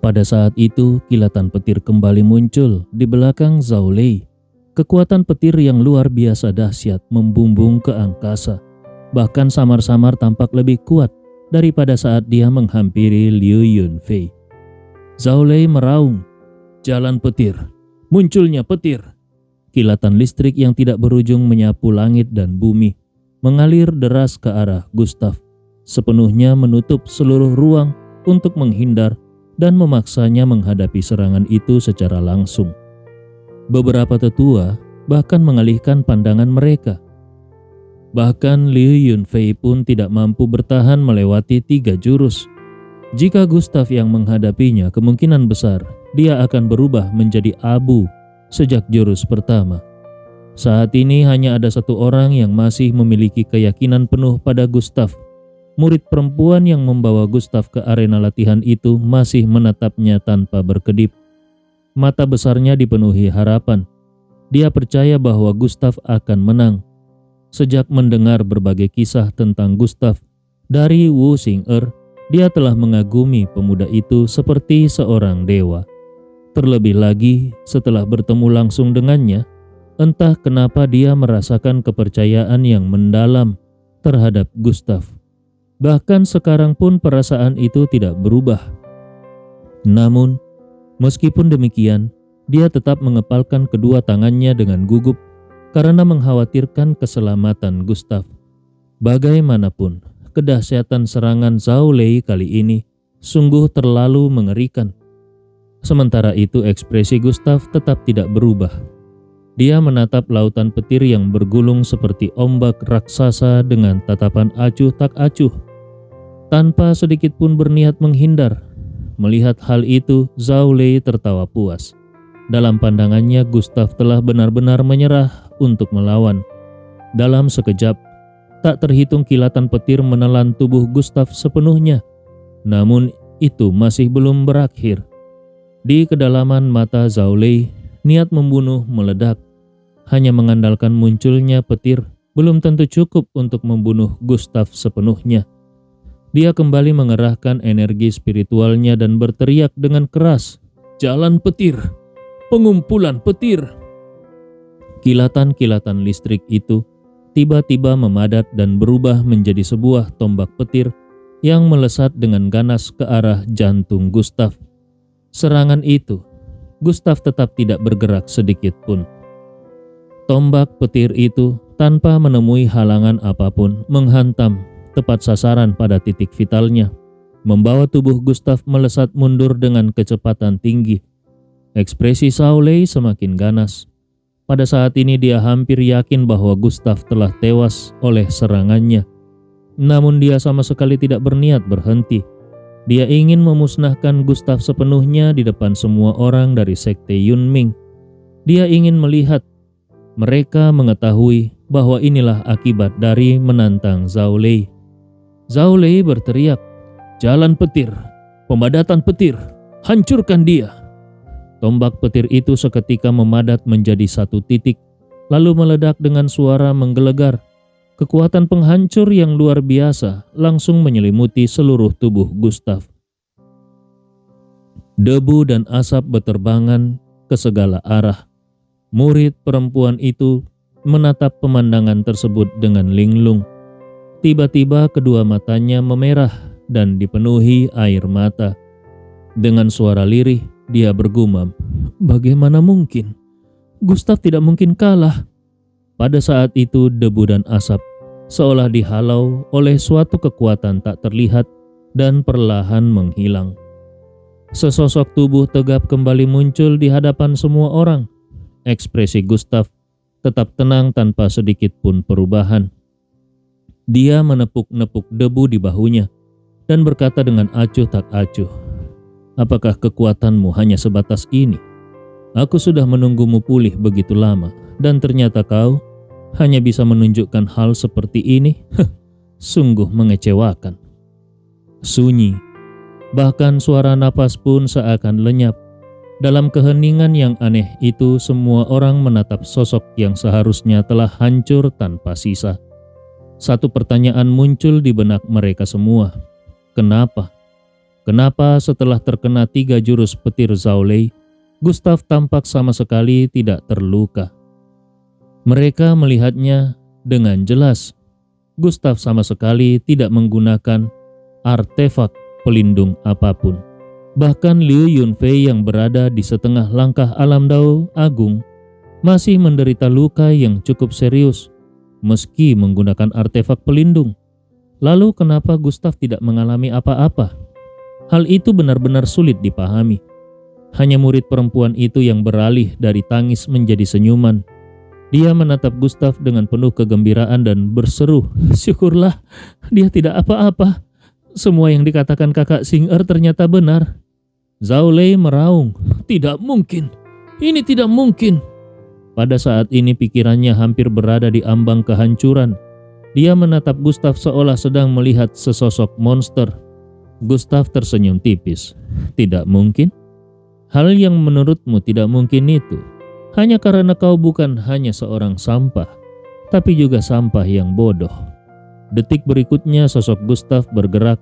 Pada saat itu, kilatan petir kembali muncul di belakang Zhao Lei. Kekuatan petir yang luar biasa dahsyat membumbung ke angkasa. Bahkan samar-samar tampak lebih kuat daripada saat dia menghampiri Liu Yunfei. Zhao Lei meraung, "Jalan petir, munculnya petir!" Kilatan listrik yang tidak berujung menyapu langit dan bumi, mengalir deras ke arah Gustav, sepenuhnya menutup seluruh ruang untuk menghindar dan memaksanya menghadapi serangan itu secara langsung. Beberapa tetua bahkan mengalihkan pandangan mereka. Bahkan Liu Yunfei pun tidak mampu bertahan melewati 3 jurus. Jika Gustav yang menghadapinya, kemungkinan besar dia akan berubah menjadi abu sejak jurus pertama. Saat ini hanya ada satu orang yang masih memiliki keyakinan penuh pada Gustav. Murid perempuan yang membawa Gustav ke arena latihan itu masih menatapnya tanpa berkedip. Mata besarnya dipenuhi harapan. Dia percaya bahwa Gustav akan menang. Sejak mendengar berbagai kisah tentang Gustav dari Wu Xing'er, dia telah mengagumi pemuda itu seperti seorang dewa. Terlebih lagi setelah bertemu langsung dengannya, entah kenapa dia merasakan kepercayaan yang mendalam terhadap Gustav. Bahkan sekarang pun perasaan itu tidak berubah. Namun, meskipun demikian, dia tetap mengepalkan kedua tangannya dengan gugup karena mengkhawatirkan keselamatan Gustav. Bagaimanapun, kedahsyatan serangan Zhao Lei kali ini sungguh terlalu mengerikan. Sementara itu ekspresi Gustav tetap tidak berubah. Dia menatap lautan petir yang bergulung seperti ombak raksasa dengan tatapan acuh tak acuh, tanpa sedikit pun berniat menghindar. Melihat hal itu, Zhao Lei tertawa puas. Dalam pandangannya, Gustav telah benar-benar menyerah untuk melawan. Dalam sekejap, tak terhitung kilatan petir menelan tubuh Gustav sepenuhnya. Namun itu masih belum berakhir. Di kedalaman mata Zhao Lei, niat membunuh meledak. Hanya mengandalkan munculnya petir belum tentu cukup untuk membunuh Gustav sepenuhnya. Dia kembali mengerahkan energi spiritualnya dan berteriak dengan keras, "Jalan petir! Pengumpulan petir!" Kilatan-kilatan listrik itu tiba-tiba memadat dan berubah menjadi sebuah tombak petir yang melesat dengan ganas ke arah jantung Gustav. Serangan itu, Gustav tetap tidak bergerak sedikit pun. Tombak petir itu tanpa menemui halangan apapun menghantam tepat sasaran pada titik vitalnya, membawa tubuh Gustav melesat mundur dengan kecepatan tinggi. Ekspresi Zhao Lei semakin ganas. Pada saat ini dia hampir yakin bahwa Gustav telah tewas oleh serangannya. Namun dia sama sekali tidak berniat berhenti. Dia ingin memusnahkan Gustav sepenuhnya di depan semua orang dari Sekte Yunming. Dia ingin melihat mereka mengetahui bahwa inilah akibat dari menantang Zhao Lei. Zhao Lei berteriak, "Jalan petir, pemadatan petir, hancurkan dia!" Tombak petir itu seketika memadat menjadi satu titik, lalu meledak dengan suara menggelegar. Kekuatan penghancur yang luar biasa langsung menyelimuti seluruh tubuh Gustav. Debu dan asap beterbangan ke segala arah. Murid perempuan itu menatap pemandangan tersebut dengan linglung. Tiba-tiba kedua matanya memerah dan dipenuhi air mata. Dengan suara lirih, dia bergumam, "Bagaimana mungkin? Gustav tidak mungkin kalah." Pada saat itu debu dan asap seolah dihalau oleh suatu kekuatan tak terlihat dan perlahan menghilang. Sesosok tubuh tegap kembali muncul di hadapan semua orang. Ekspresi Gustav tetap tenang tanpa sedikit pun perubahan. Dia menepuk-nepuk debu di bahunya dan berkata dengan acuh tak acuh, "Apakah kekuatanmu hanya sebatas ini? Aku sudah menunggumu pulih begitu lama, dan ternyata kau hanya bisa menunjukkan hal seperti ini? Sungguh mengecewakan." Sunyi, bahkan suara napas pun seakan lenyap. Dalam keheningan yang aneh itu, semua orang menatap sosok yang seharusnya telah hancur tanpa sisa. Satu pertanyaan muncul di benak mereka semua. Kenapa? Kenapa setelah terkena 3 jurus petir Zhao Lei, Gustav tampak sama sekali tidak terluka? Mereka melihatnya dengan jelas. Gustav sama sekali tidak menggunakan artefak pelindung apapun. Bahkan Liu Yunfei yang berada di setengah langkah alam Dao Agung masih menderita luka yang cukup serius meski menggunakan artefak pelindung. Lalu kenapa Gustav tidak mengalami apa-apa? Hal itu benar-benar sulit dipahami. Hanya murid perempuan itu yang beralih dari tangis menjadi senyuman. Dia menatap Gustav dengan penuh kegembiraan dan berseru, "Syukurlah, dia tidak apa-apa. Semua yang dikatakan kakak Xing'er ternyata benar." Zhao Lei meraung, "Tidak mungkin, ini tidak mungkin." Pada saat ini pikirannya hampir berada di ambang kehancuran. Dia menatap Gustav seolah sedang melihat sesosok monster. Gustav tersenyum tipis. "Tidak mungkin? Hal yang menurutmu tidak mungkin itu hanya karena kau bukan hanya seorang sampah, tapi juga sampah yang bodoh." Detik berikutnya sosok Gustav bergerak.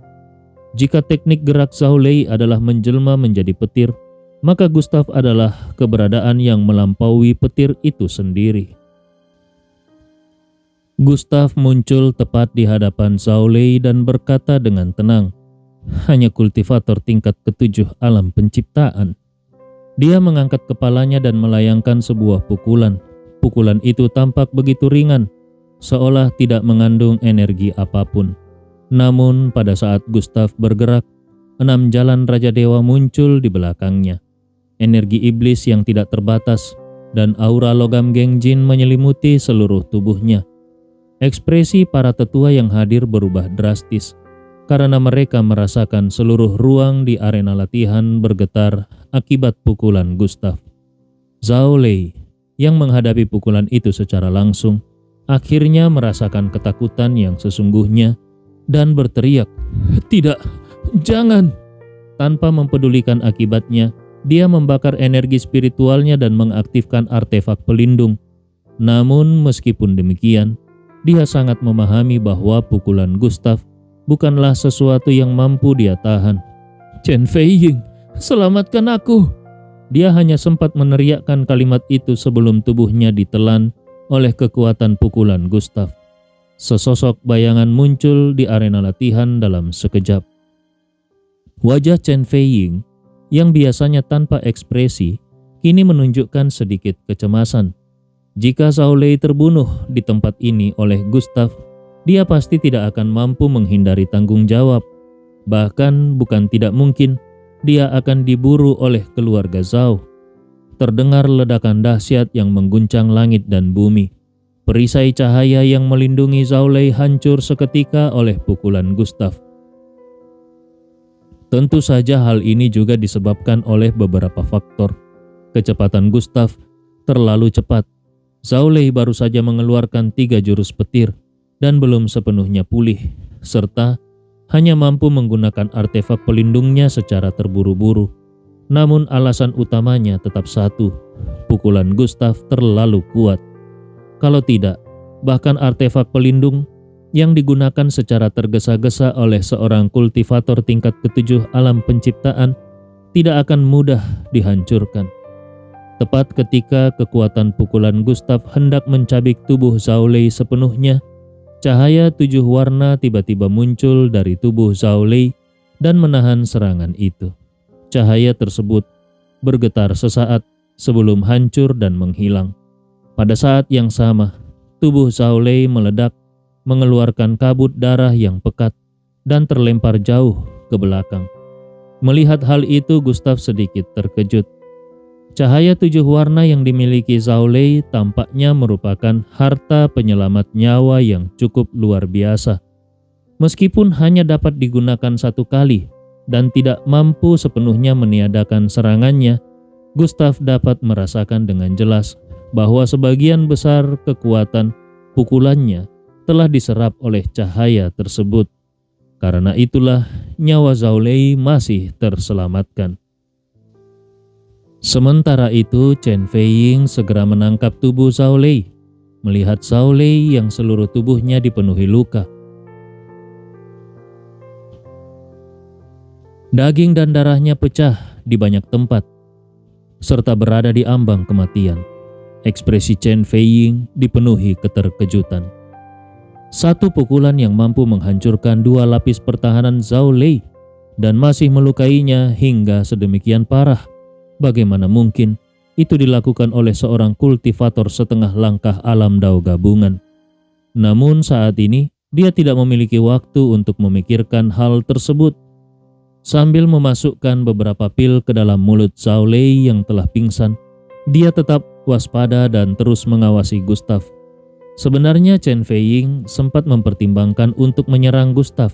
Jika teknik gerak Zhao Lei adalah menjelma menjadi petir, maka Gustav adalah keberadaan yang melampaui petir itu sendiri. Gustav muncul tepat di hadapan Zhao Lei dan berkata dengan tenang, "Hanya kultivator tingkat ke-7 alam penciptaan." Dia mengangkat kepalanya dan melayangkan sebuah pukulan. Pukulan itu tampak begitu ringan, seolah tidak mengandung energi apapun. Namun pada saat Gustav bergerak, 6 jalan Raja Dewa muncul di belakangnya. Energi iblis yang tidak terbatas dan aura logam Gengjin menyelimuti seluruh tubuhnya. Ekspresi para tetua yang hadir berubah drastis karena mereka merasakan seluruh ruang di arena latihan bergetar akibat pukulan Gustav. Zhao Lei yang menghadapi pukulan itu secara langsung akhirnya merasakan ketakutan yang sesungguhnya dan berteriak, "Tidak, jangan!" Tanpa mempedulikan akibatnya, dia membakar energi spiritualnya dan mengaktifkan artefak pelindung. Namun meskipun demikian, dia sangat memahami bahwa pukulan Gustav bukanlah sesuatu yang mampu dia tahan. "Chen Feiying, selamatkan aku!" Dia hanya sempat meneriakkan kalimat itu sebelum tubuhnya ditelan oleh kekuatan pukulan Gustav. Sesosok bayangan muncul di arena latihan dalam sekejap. Wajah Chen Feiying yang biasanya tanpa ekspresi kini menunjukkan sedikit kecemasan. Jika Zhao Lei terbunuh di tempat ini oleh Gustav, dia pasti tidak akan mampu menghindari tanggung jawab. Bahkan bukan tidak mungkin dia akan diburu oleh keluarga Zhao. Terdengar ledakan dahsyat yang mengguncang langit dan bumi. Perisai cahaya yang melindungi Zhao Lei hancur seketika oleh pukulan Gustav. Tentu saja hal ini juga disebabkan oleh beberapa faktor. Kecepatan Gustav terlalu cepat. Zhao Lei baru saja mengeluarkan 3 jurus petir dan belum sepenuhnya pulih, serta hanya mampu menggunakan artefak pelindungnya secara terburu-buru. Namun alasan utamanya tetap satu, pukulan Gustav terlalu kuat. Kalau tidak, bahkan artefak pelindung yang digunakan secara tergesa-gesa oleh seorang kultivator tingkat ke-7 alam penciptaan tidak akan mudah dihancurkan. Tepat ketika kekuatan pukulan Gustav hendak mencabik tubuh Zhao Lei sepenuhnya, cahaya 7 warna tiba-tiba muncul dari tubuh Zhao Lei dan menahan serangan itu. Cahaya tersebut bergetar sesaat sebelum hancur dan menghilang. Pada saat yang sama, tubuh Zhao Lei meledak, mengeluarkan kabut darah yang pekat dan terlempar jauh ke belakang. Melihat hal itu, Gustav sedikit terkejut. Cahaya 7 warna yang dimiliki Zhao Lei tampaknya merupakan harta penyelamat nyawa yang cukup luar biasa. Meskipun hanya dapat digunakan 1 kali dan tidak mampu sepenuhnya meniadakan serangannya, Gustav dapat merasakan dengan jelas bahwa sebagian besar kekuatan pukulannya telah diserap oleh cahaya tersebut. Karena itulah nyawa Zhao Lei masih terselamatkan. Sementara itu, Chen Feiying segera menangkap tubuh Zhao Lei. Melihat Zhao Lei yang seluruh tubuhnya dipenuhi luka, Daging dan darahnya pecah di banyak tempat, serta berada di ambang kematian. Ekspresi Chen Feiying dipenuhi keterkejutan. Satu pukulan yang mampu menghancurkan 2 lapis pertahanan Zhao Lei dan masih melukainya hingga sedemikian parah. Bagaimana mungkin itu dilakukan oleh seorang kultivator setengah langkah alam Dao gabungan? Namun saat ini dia tidak memiliki waktu untuk memikirkan hal tersebut. Sambil memasukkan beberapa pil ke dalam mulut Zhao Lei yang telah pingsan, dia tetap waspada dan terus mengawasi Gustav. Sebenarnya Chen Feiying sempat mempertimbangkan untuk menyerang Gustav.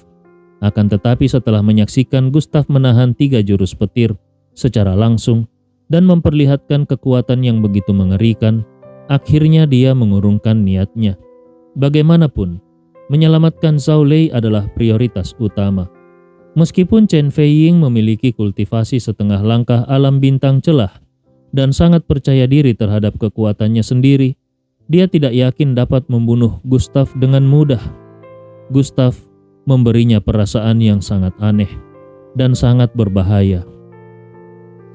Akan tetapi setelah menyaksikan Gustav menahan 3 jurus petir secara langsung dan memperlihatkan kekuatan yang begitu mengerikan, akhirnya dia mengurungkan niatnya. Bagaimanapun, menyelamatkan Zhao Lei adalah prioritas utama. Meskipun Chen Feiying memiliki kultivasi setengah langkah alam bintang celah dan sangat percaya diri terhadap kekuatannya sendiri, dia tidak yakin dapat membunuh Gustav dengan mudah. Gustav memberinya perasaan yang sangat aneh dan sangat berbahaya.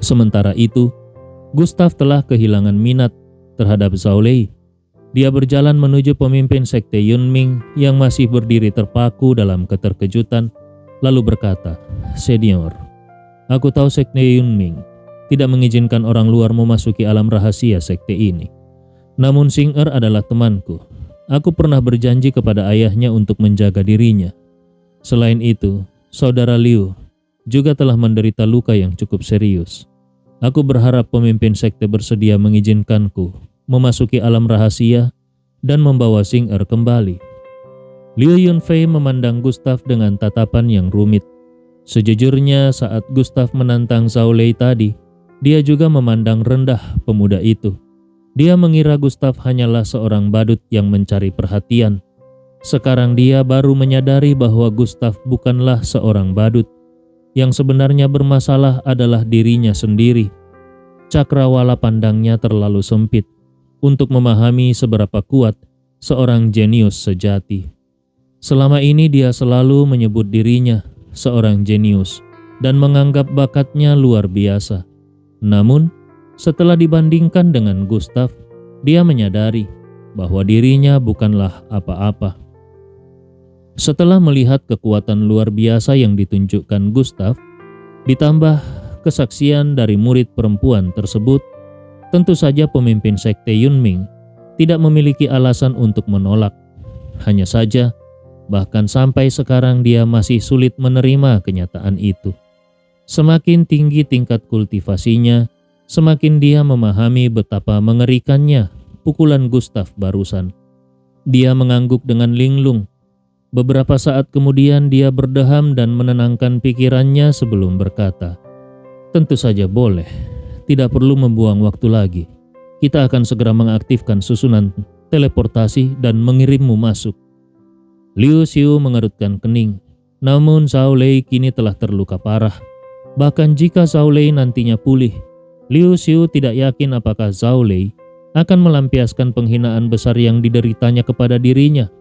Sementara itu, Gustav telah kehilangan minat terhadap Zhao Lei. Dia berjalan menuju pemimpin sekte Yunming yang masih berdiri terpaku dalam keterkejutan, lalu berkata, "Senior, aku tahu sekte Yunming tidak mengizinkan orang luar memasuki alam rahasia sekte ini. Namun Xing Er adalah temanku. Aku pernah berjanji kepada ayahnya untuk menjaga dirinya. Selain itu, saudara Liu juga telah menderita luka yang cukup serius. Aku berharap pemimpin sekte bersedia mengizinkanku memasuki alam rahasia dan membawa Xing Er kembali." Liu Yunfei memandang Gustav dengan tatapan yang rumit. Sejujurnya saat Gustav menantang Zhao Lei tadi, dia juga memandang rendah pemuda itu. Dia mengira Gustav hanyalah seorang badut yang mencari perhatian. Sekarang dia baru menyadari bahwa Gustav bukanlah seorang badut. Yang sebenarnya bermasalah adalah dirinya sendiri. Cakrawala pandangnya terlalu sempit untuk memahami seberapa kuat seorang jenius sejati. Selama ini dia selalu menyebut dirinya seorang jenius dan menganggap bakatnya luar biasa. Namun, setelah dibandingkan dengan Gustav, dia menyadari bahwa dirinya bukanlah apa-apa. Setelah melihat kekuatan luar biasa yang ditunjukkan Gustav, ditambah kesaksian dari murid perempuan tersebut, tentu saja pemimpin sekte Yunming tidak memiliki alasan untuk menolak. Hanya saja, bahkan sampai sekarang dia masih sulit menerima kenyataan itu. Semakin tinggi tingkat kultivasinya, semakin dia memahami betapa mengerikannya pukulan Gustav barusan. Dia mengangguk dengan linglung. Beberapa saat kemudian dia berdeham dan menenangkan pikirannya sebelum berkata, "Tentu saja boleh, tidak perlu membuang waktu lagi. Kita akan segera mengaktifkan susunan teleportasi dan mengirimmu masuk." Liu Xiu mengerutkan kening, namun Zhao Lei kini telah terluka parah. Bahkan jika Zhao Lei nantinya pulih, Liu Xiu tidak yakin apakah Zhao Lei akan melampiaskan penghinaan besar yang dideritanya kepada dirinya.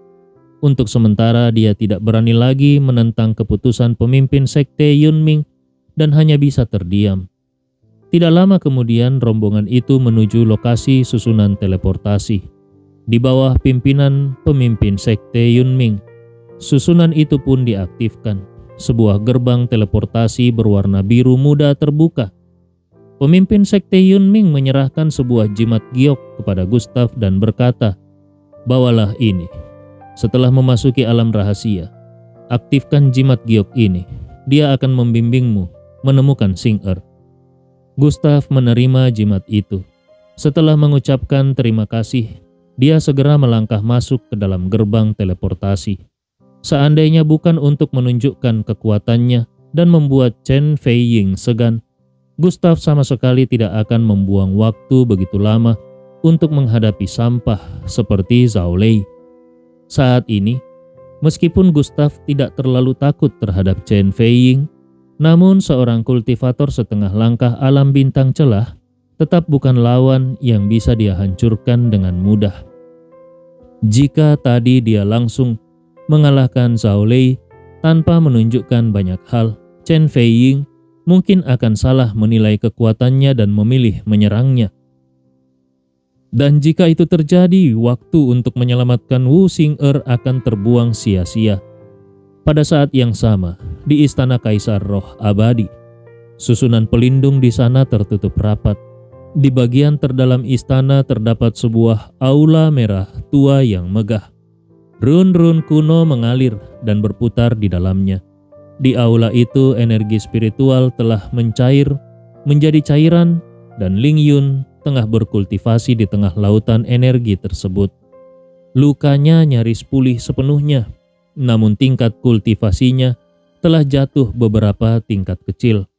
Untuk sementara dia tidak berani lagi menentang keputusan pemimpin sekte Yunming dan hanya bisa terdiam. Tidak lama kemudian rombongan itu menuju lokasi susunan teleportasi. Di bawah pimpinan pemimpin sekte Yunming, susunan itu pun diaktifkan. Sebuah gerbang teleportasi berwarna biru muda terbuka. Pemimpin sekte Yunming menyerahkan sebuah jimat giok kepada Gustav dan berkata, "Bawalah ini. Setelah memasuki alam rahasia, aktifkan jimat giok ini. Dia akan membimbingmu menemukan Xing Er." Gustav menerima jimat itu. Setelah mengucapkan terima kasih, dia segera melangkah masuk ke dalam gerbang teleportasi. Seandainya bukan untuk menunjukkan kekuatannya dan membuat Chen Feiying segan, Gustav sama sekali tidak akan membuang waktu begitu lama untuk menghadapi sampah seperti Zhao Lei. Saat ini, meskipun Gustav tidak terlalu takut terhadap Chen Feiying, namun seorang kultivator setengah langkah alam bintang celah tetap bukan lawan yang bisa dia hancurkan dengan mudah. Jika tadi dia langsung mengalahkan Zhao Lei tanpa menunjukkan banyak hal, Chen Feiying mungkin akan salah menilai kekuatannya dan memilih menyerangnya. Dan jika itu terjadi, waktu untuk menyelamatkan Wu Xing'er akan terbuang sia-sia. Pada saat yang sama, di Istana Kaisar Roh Abadi, susunan pelindung di sana tertutup rapat. Di bagian terdalam istana terdapat sebuah aula merah tua yang megah. Run-run kuno mengalir dan berputar di dalamnya. Di aula itu energi spiritual telah mencair menjadi cairan dan Ling Yun tengah berkultivasi di tengah lautan energi tersebut. Lukanya nyaris pulih sepenuhnya, namun tingkat kultivasinya telah jatuh beberapa tingkat kecil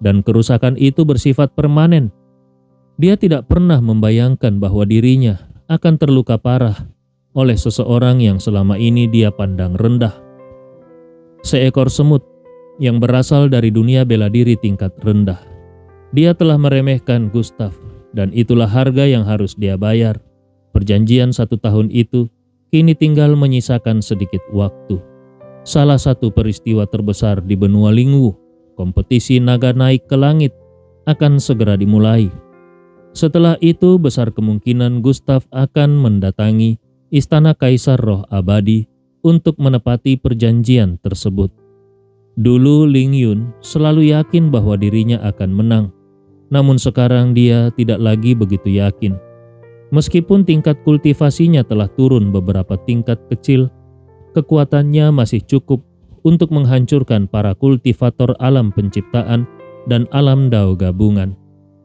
dan kerusakan itu bersifat permanen. Dia tidak pernah membayangkan bahwa dirinya akan terluka parah oleh seseorang yang selama ini dia pandang rendah. Seekor semut yang berasal dari dunia bela diri tingkat rendah. Dia telah meremehkan Gustav, dan itulah harga yang harus dia bayar. Perjanjian 1 tahun itu kini tinggal menyisakan sedikit waktu. Salah satu peristiwa terbesar di benua Lingwu, kompetisi naga naik ke langit, akan segera dimulai. Setelah itu besar kemungkinan Gustav akan mendatangi Istana Kaisar Roh Abadi untuk menepati perjanjian tersebut. Dulu Ling Yun selalu yakin bahwa dirinya akan menang, namun sekarang dia tidak lagi begitu yakin. Meskipun tingkat kultivasinya telah turun beberapa tingkat kecil, kekuatannya masih cukup untuk menghancurkan para kultivator alam penciptaan dan alam dao gabungan.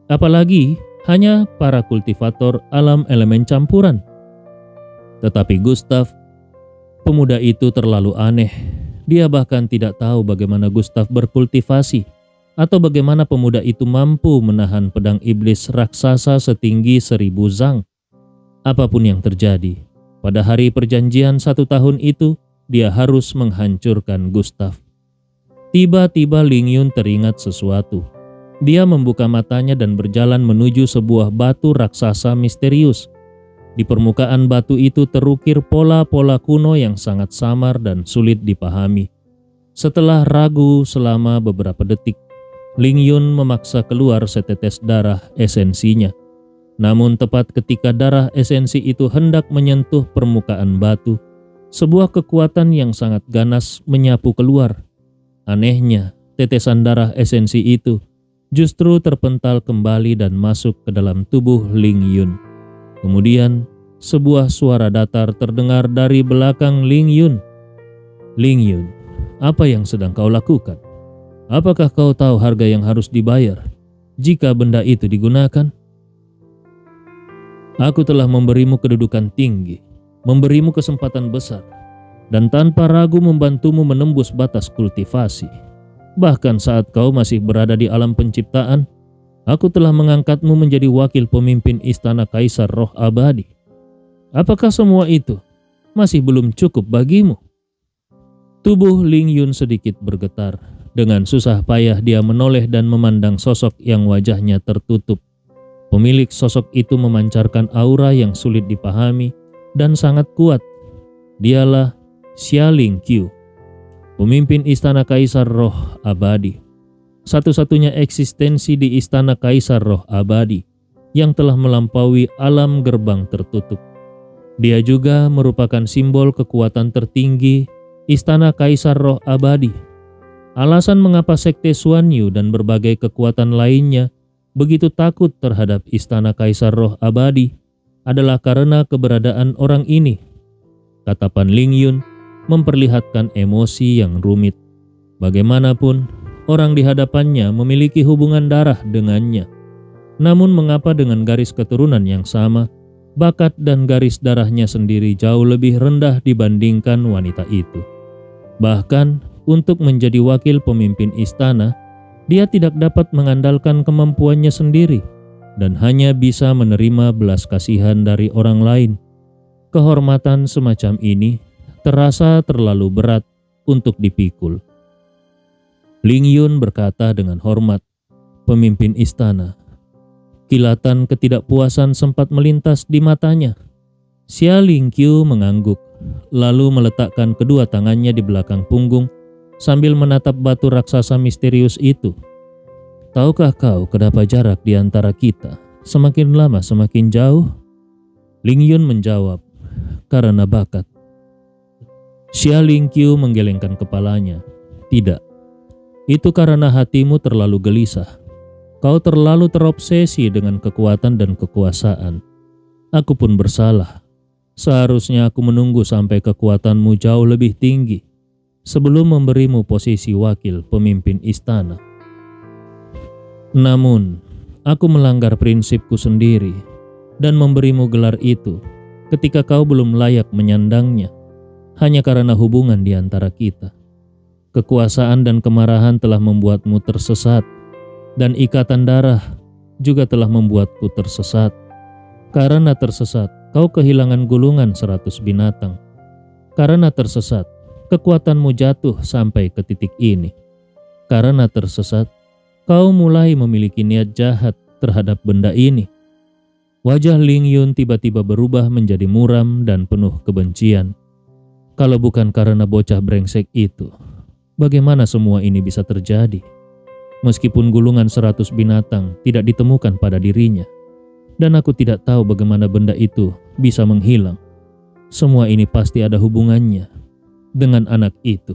Apalagi hanya para kultivator alam elemen campuran. Tetapi Gustav, pemuda itu terlalu aneh. Dia bahkan tidak tahu bagaimana Gustav berkultivasi atau bagaimana pemuda itu mampu menahan pedang iblis raksasa setinggi 1000 zang. Apapun yang terjadi, pada hari perjanjian 1 tahun itu, dia harus menghancurkan Gustav. Tiba-tiba Ling Yun teringat sesuatu. Dia membuka matanya dan berjalan menuju sebuah batu raksasa misterius. Di permukaan batu itu terukir pola-pola kuno yang sangat samar dan sulit dipahami. Setelah ragu selama beberapa detik, Ling Yun memaksa keluar setetes darah esensinya. Namun tepat ketika darah esensi itu hendak menyentuh permukaan batu, sebuah kekuatan yang sangat ganas menyapu keluar. Anehnya, tetesan darah esensi itu justru terpental kembali dan masuk ke dalam tubuh Ling Yun. Kemudian, sebuah suara datar terdengar dari belakang Ling Yun. Ling Yun, apa yang sedang kau lakukan? Apakah kau tahu harga yang harus dibayar jika benda itu digunakan? Aku telah memberimu kedudukan tinggi, memberimu kesempatan besar, dan tanpa ragu membantumu menembus batas kultivasi. Bahkan saat kau masih berada di alam penciptaan, aku telah mengangkatmu menjadi wakil pemimpin Istana Kaisar Roh Abadi. Apakah semua itu masih belum cukup bagimu? Tubuh Ling Yun sedikit bergetar. Dengan susah payah dia menoleh dan memandang sosok yang wajahnya tertutup. Pemilik sosok itu memancarkan aura yang sulit dipahami dan sangat kuat. Dialah Xia Lingqiu, pemimpin Istana Kaisar Roh Abadi. Satu-satunya eksistensi di Istana Kaisar Roh Abadi yang telah melampaui alam gerbang tertutup. Dia juga merupakan simbol kekuatan tertinggi Istana Kaisar Roh Abadi. Alasan mengapa Sekte Xuanyu dan berbagai kekuatan lainnya begitu takut terhadap Istana Kaisar Roh Abadi adalah karena keberadaan orang ini. Tatapan Ling Yun memperlihatkan emosi yang rumit. Bagaimanapun, orang di hadapannya memiliki hubungan darah dengannya. Namun mengapa dengan garis keturunan yang sama, bakat dan garis darahnya sendiri jauh lebih rendah dibandingkan wanita itu. Bahkan, untuk menjadi wakil pemimpin istana, dia tidak dapat mengandalkan kemampuannya sendiri dan hanya bisa menerima belas kasihan dari orang lain. Kehormatan semacam ini terasa terlalu berat untuk dipikul. Ling Yun berkata dengan hormat, "Pemimpin istana." Kilatan ketidakpuasan sempat melintas di matanya. Xia Lingqiu mengangguk, lalu meletakkan kedua tangannya di belakang punggung sambil menatap batu raksasa misterius itu. Tahukah kau kenapa jarak di antara kita semakin lama semakin jauh? Ling Yun menjawab, karena bakat. Xia Lingqiu menggelengkan kepalanya. Tidak, itu karena hatimu terlalu gelisah. Kau terlalu terobsesi dengan kekuatan dan kekuasaan. Aku pun bersalah. Seharusnya aku menunggu sampai kekuatanmu jauh lebih tinggi sebelum memberimu posisi wakil pemimpin istana. Namun, aku melanggar prinsipku sendiri dan memberimu gelar itu ketika kau belum layak menyandangnya, hanya karena hubungan di antara kita. Kekuasaan dan kemarahan telah membuatmu tersesat, dan ikatan darah juga telah membuatku tersesat. Karena tersesat, kau kehilangan gulungan 100 binatang. Karena tersesat, kekuatanmu jatuh sampai ke titik ini. Karena tersesat, kau mulai memiliki niat jahat terhadap benda ini. Wajah Ling Yun tiba-tiba berubah menjadi muram dan penuh kebencian. Kalau bukan karena bocah brengsek itu, bagaimana semua ini bisa terjadi? Meskipun gulungan 100 binatang tidak ditemukan pada dirinya, dan aku tidak tahu bagaimana benda itu bisa menghilang. Semua ini pasti ada hubungannya dengan anak itu.